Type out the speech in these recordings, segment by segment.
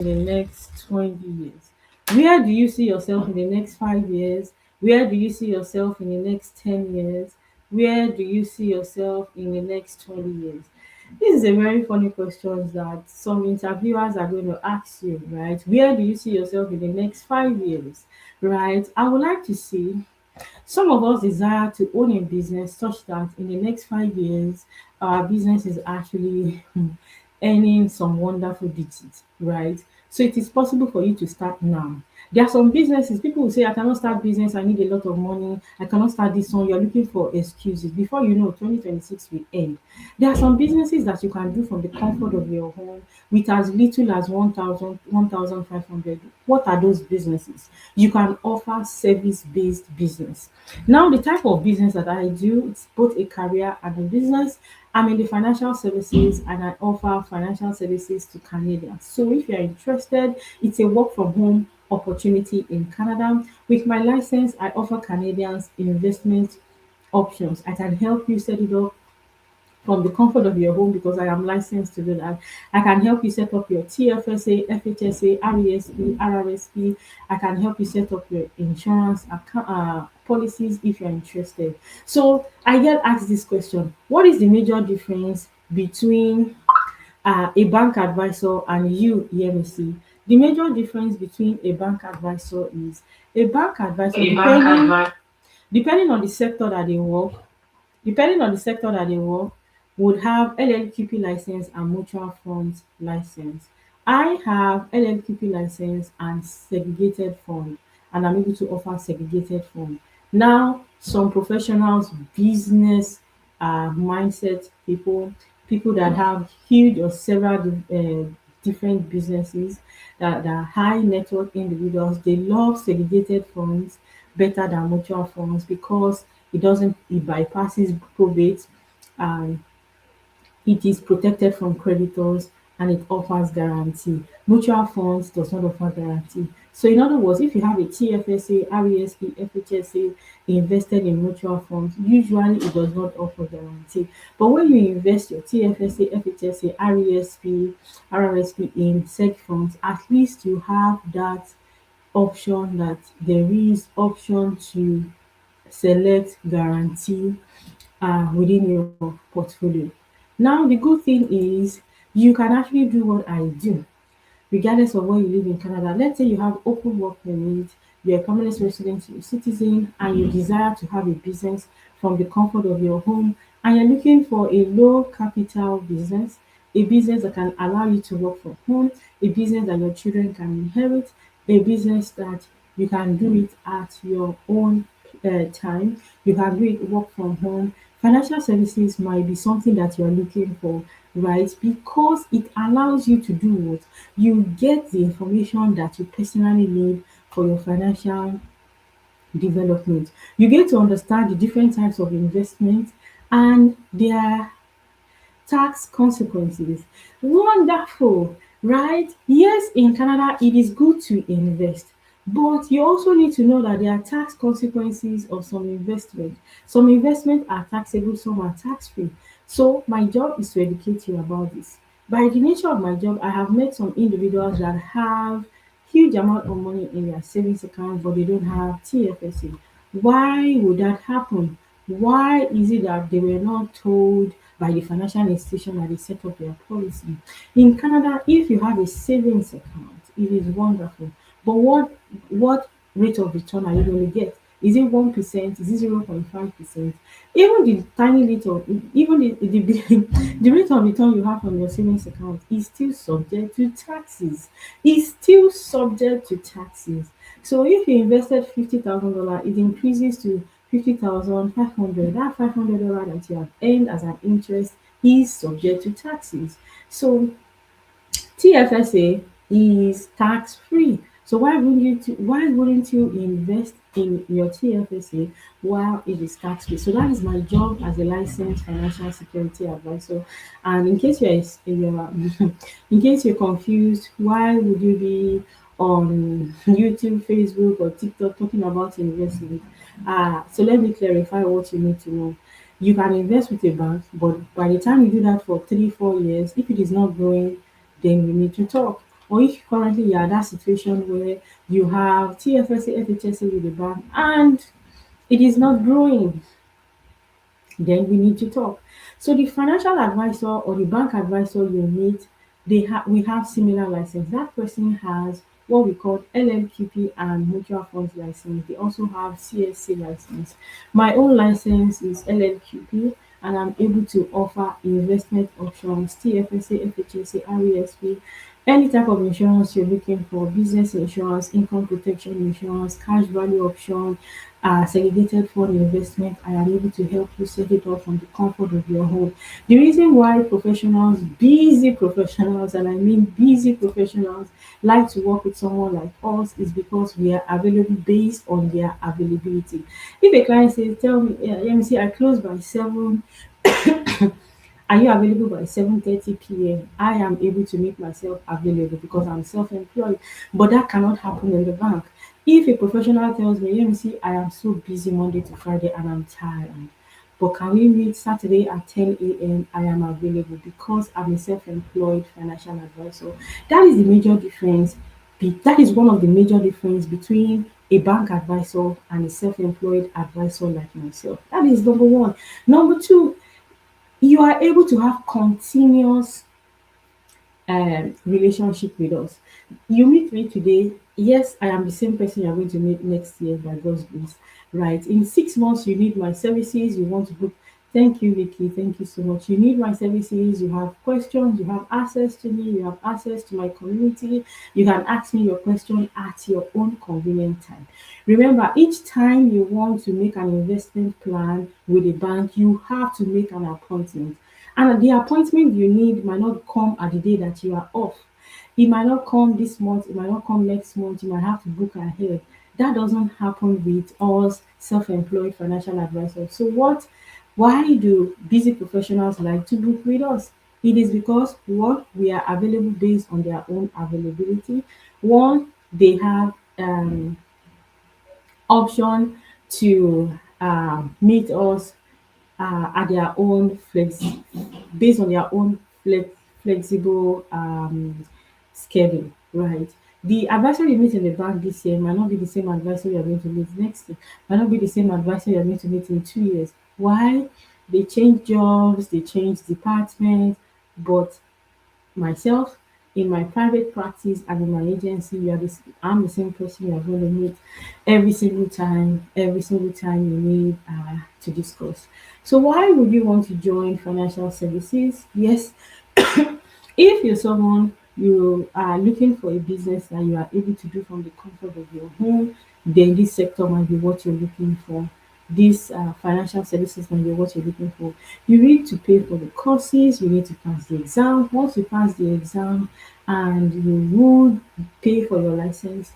in the next 20 years? Where do you see yourself in the next 5 years? Where do you see yourself in the next 10 years? Where do you see yourself in the next 20 years? This is a very funny question that some interviewers are going to ask you, right? Where do you see yourself in the next 5 years, right? I would like to see some of us desire to own a business such that in the next 5 years, our business is actually earning some wonderful digits, right? So it is possible for you to start now. There are some businesses, people will say, I cannot start business, I need a lot of money, I cannot start this one. You're looking for excuses. Before you know, 2026 will end. There are some businesses that you can do from the comfort of your home with as little as 1,000, 1,500. What are those businesses? You can offer service-based business. Now, the type of business that I do, it's both a career and a business. I'm in the financial services and I offer financial services to Canadians. So if you're interested, it's a work from home opportunity in Canada. With my license, I offer Canadians investment options. I can help you set it up from the comfort of your home because I am licensed to do that. I can help you set up your TFSA, FHSA, RESP, RRSP. I can help you set up your insurance policies if you're interested. So I get asked this question: what is the major difference between a bank advisor and you, EMC? The major difference between a bank advisor is a bank advisor, depending on the sector that they work, depending on the sector that they work, would have LLQP license and mutual funds license. I have LLQP license and segregated fund, and I'm able to offer segregated fund. Now, some professionals, business mindset people, people that have huge or several different businesses, that are high net worth individuals, they love segregated funds better than mutual funds because it bypasses probate and it is protected from creditors and it offers guarantee. Mutual funds does not offer guarantee. So in other words, if you have a TFSA, RESP, FHSA invested in mutual funds, usually it does not offer guarantee. But when you invest your TFSA, FHSA, RESP, RRSP in seg funds, at least you have that option, that there is option to select guarantee within your portfolio. Now, the good thing is you can actually do what I do, regardless of where you live in Canada. Let's say you have open work permit, you're a permanent resident, you're a citizen, and you desire to have a business from the comfort of your home, and you're looking for a low capital business, a business that can allow you to work from home, a business that your children can inherit, a business that you can do it at your own time, you can do it work from home. Financial services might be something that you're looking for, right? Because it allows you to do what? You get the information that you personally need for your financial development. You get to understand the different types of investments and their tax consequences. Wonderful, right? Yes, in Canada, it is good to invest, but you also need to know that there are tax consequences of some investment. Some investments are taxable, some are tax free. So, my job is to educate you about this. By the nature of my job, I have met some individuals that have huge amount of money in their savings account, but they don't have TFSA. Why would that happen? Why is it that they were not told by the financial institution that they set up their policy? In Canada, if you have a savings account, it is wonderful. But what rate of return are you going to get? Is it 1%? Is it 0.5%? Even the tiny little, even the rate of return you have from your savings account is still subject to taxes. Is still subject to taxes. So if you invested $50,000, it increases to 50,500. That $500 that you have earned as an interest is subject to taxes. So TFSA is tax free. So why wouldn't you invest in your TFSA while it is tax free? So that is my job as a licensed financial security advisor. And in case you're confused, why would you be on YouTube, Facebook, or TikTok talking about investment? So let me clarify what you need to know. You can invest with a bank, but by the time you do that for 3, 4 years, if it is not growing, then we need to talk. or if currently you're at that situation where you have TFSA, FHSA with the bank and it is not growing, then we need to talk. So the financial advisor or the bank advisor you meet, we have similar license. That person has what we call LLQP and mutual funds license. They also have CSC license. My own license is LLQP and I'm able to offer investment options, TFSA, FHSA, RESP, any type of insurance you're looking for, business insurance, income protection insurance, cash value option, segregated fund investment. I am able to help you set it up from the comfort of your home. The reason why professionals, busy professionals, and I mean busy professionals, like to work with someone like us is because we are available based on their availability. If a client says, tell me, let me see, I close by 7, are you available by 7:30 p.m.? I am able to make myself available because I'm self-employed, but that cannot happen in the bank. If a professional tells me, let me see, I am so busy Monday to Friday and I'm tired, but can we meet Saturday at 10 a.m.? I am available because I'm a self-employed financial advisor. That is the major difference. That is one of the major difference between a bank advisor and a self-employed advisor like myself. That is number one. Number two, you are able to have continuous relationship with us. You meet me today, yes, I am the same person you're going to meet next year by God's grace, right? In 6 months, you need my services, you want to book. Thank you, Vicky. Thank you so much. You need my services, you have questions, you have access to me, you have access to my community. You can ask me your question at your own convenient time. Remember, each time you want to make an investment plan with a bank, you have to make an appointment. And the appointment you need might not come at the day that you are off. It might not come this month, it might not come next month, you might have to book ahead. That doesn't happen with us self-employed financial advisors. So why do busy professionals like to book with us? It is because one, we are available based on their own availability. One, they have option to meet us at their own based on their own flexible schedule, right? The advisor you meet in the bank this year might not be the same advisor you're going to meet next year, might not be the same advisor you're going to meet in 2 years. Why? They change jobs, they change departments, but myself in my private practice and in my agency, I'm the same person you're going to meet every single time you need to discuss. So, why would you want to join financial services? Yes, if you're someone you are looking for a business that you are able to do from the comfort of your home, then this sector might be what you're looking for. This financial services might be what you're looking for. You need to pay for the courses, you need to pass the exam. Once you pass the exam and you would pay for your license,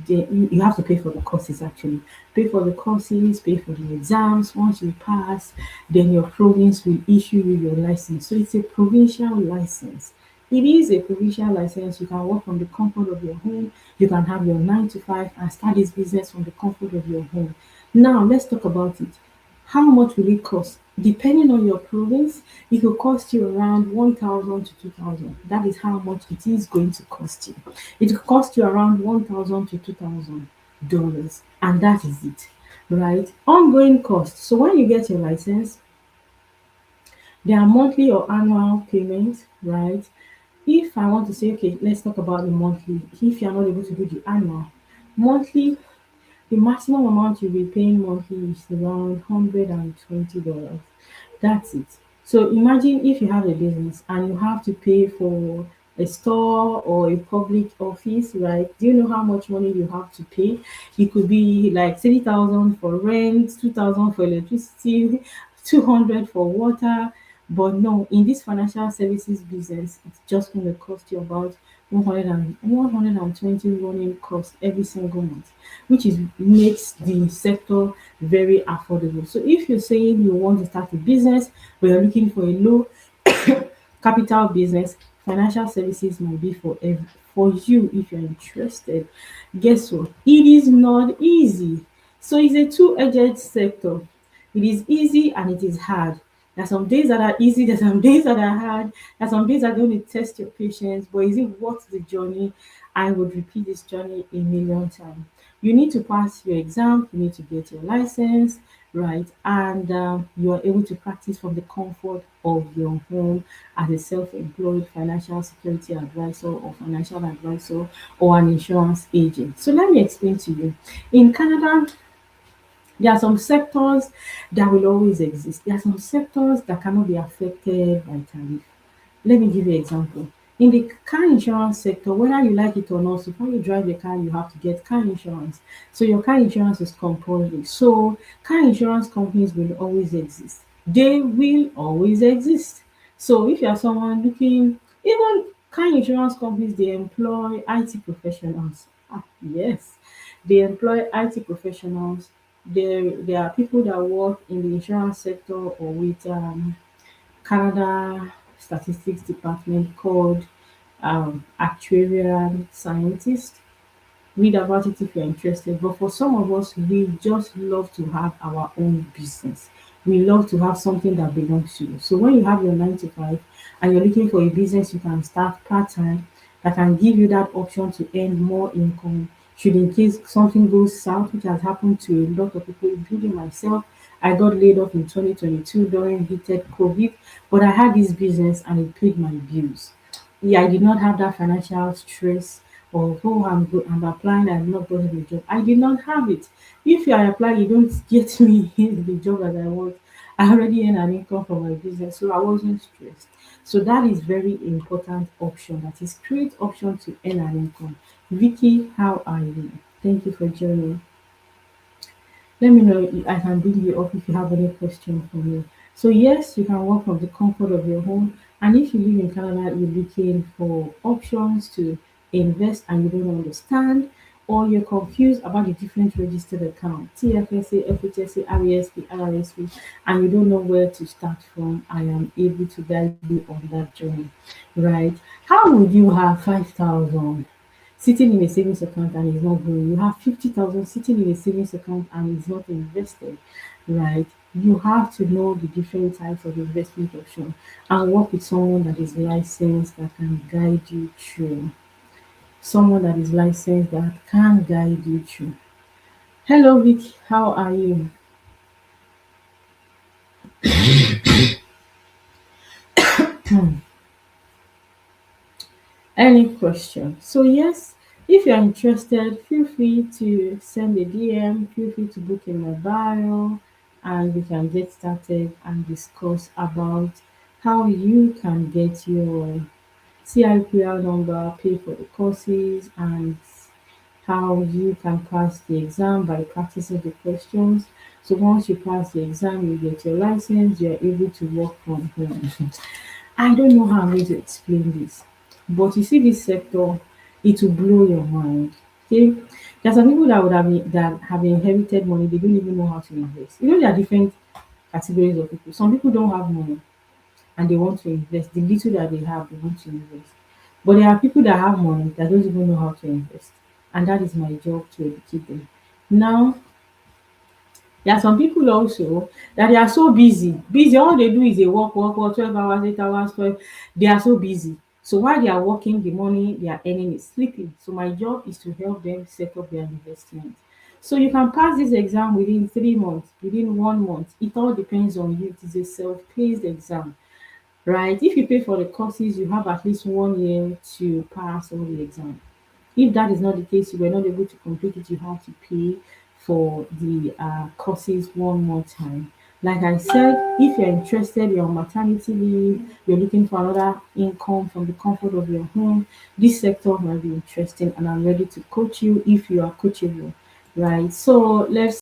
you have to pay for the courses actually. Pay for the courses, pay for the exams. Once you pass, then your province will issue you your license. So it's a provincial license. It is a provincial license. You can work from the comfort of your home. You can have your 9 to 5 and start this business from the comfort of your home. Now, let's talk about it. How much will it cost? Depending on your province, it will cost you around 1,000 to 2,000. That is how much it is going to cost you. It will cost you around 1,000 to $2,000, and that is it, right? Ongoing costs. So when you get your license, there are monthly or annual payments, right? If I want to say, okay, let's talk about the monthly. If you are not able to do the annual, monthly, the maximum amount you'll be paying monthly is around $120. That's it. So imagine if you have a business and you have to pay for a store or a public office, right? Do you know how much money you have to pay? It could be like 3,000 for rent, 2,000 for electricity, 200 for water. But no, in this financial services business, it's just going to cost you about 120 running cost every single month, which is makes the sector very affordable. So if you're saying you want to start a business but you're looking for a low capital business, financial services might be for you if you're interested. Guess what? It is not easy. So it's a two-edged sector. It is easy and it is hard. There's some days that are easy, there's some days that are hard, there's some days that are going to test your patience, but is it worth the journey? I would repeat this journey a million times. You need to pass your exam, you need to get your license, right? And you are able to practice from the comfort of your home as a self-employed financial security advisor or financial advisor or an insurance agent. So let me explain to you. In Canada, there are some sectors that will always exist. There are some sectors that cannot be affected by tariff. Let me give you an example. In the car insurance sector, whether you like it or not, so before you drive your car, you have to get car insurance. So your car insurance is compulsory. So car insurance companies will always exist. They will always exist. So if you are someone looking, even car insurance companies, they employ IT professionals. Yes, they employ IT professionals. There are people that work in the insurance sector or with Canada Statistics Department called actuarial scientist. Read about it if you're interested. But for some of us, we just love to have our own business. We love to have something that belongs to you. So when you have your 9 to 5 and you're looking for a business you can start part-time that can give you that option to earn more income, should in case something goes south, which has happened to a lot of people, including myself. I got laid off in 2022 during heated COVID, but I had this business and it paid my bills. Yeah, I did not have that financial stress of, oh, I'm good, I'm applying, I'm not getting the job. I did not have it. If you apply, you don't get me the job that I want. I already earn an income from my business, so I wasn't stressed. So that is very important option. That is great option to earn an income. Vicky, how are you? Thank you for joining. Let me know if I can bring you up if you have any question for me. So yes, you can work from the comfort of your home. And if you live in Canada, you're looking for options to invest and you don't understand, or you're confused about the different registered accounts, TFSA, FHSA, RESP, RRSP, and you don't know where to start from, I am able to guide you on that journey, right? How would you have 5,000 sitting in a savings account and is not growing? You have 50,000 sitting in a savings account and is not invested, right? You have to know the different types of investment option and work with someone that is licensed that can guide you through. Someone that is licensed that can guide you through. Hello, Vic. How are you? Any question? So yes, if you're interested, feel free to send a DM, feel free to book in my bio, and we can get started and discuss about how you can get your CIPR number, pay for the courses, and how you can pass the exam by practicing the questions. So once you pass the exam, you get your license, you're able to work from home. I don't know how I'm going to explain this, but you see this sector, it will blow your mind. Okay, there are some people that would that have inherited money, they don't even know how to invest. You know, there are different categories of people. Some people don't have money and they want to invest. The little that they have, they want to invest. But there are people that have money that don't even know how to invest, and that is my job to educate them. Now, there are some people also that they are so busy, all they do is they work 12 hours, 8 hours, 12. They are so busy. So while they are working, the money they are earning is sleeping. So my job is to help them set up their investment. So you can pass this exam within 3 months, within 1 month. It all depends on you. It is a self-paced exam, right? If you pay for the courses, you have at least 1 year to pass all the exam. If that is not the case, you were not able to complete it, you have to pay for the courses one more time. Like I said, if you're interested, you're on maternity leave, you're looking for another income from the comfort of your home, this sector might be interesting and I'm ready to coach you if you are coachable, right? So let's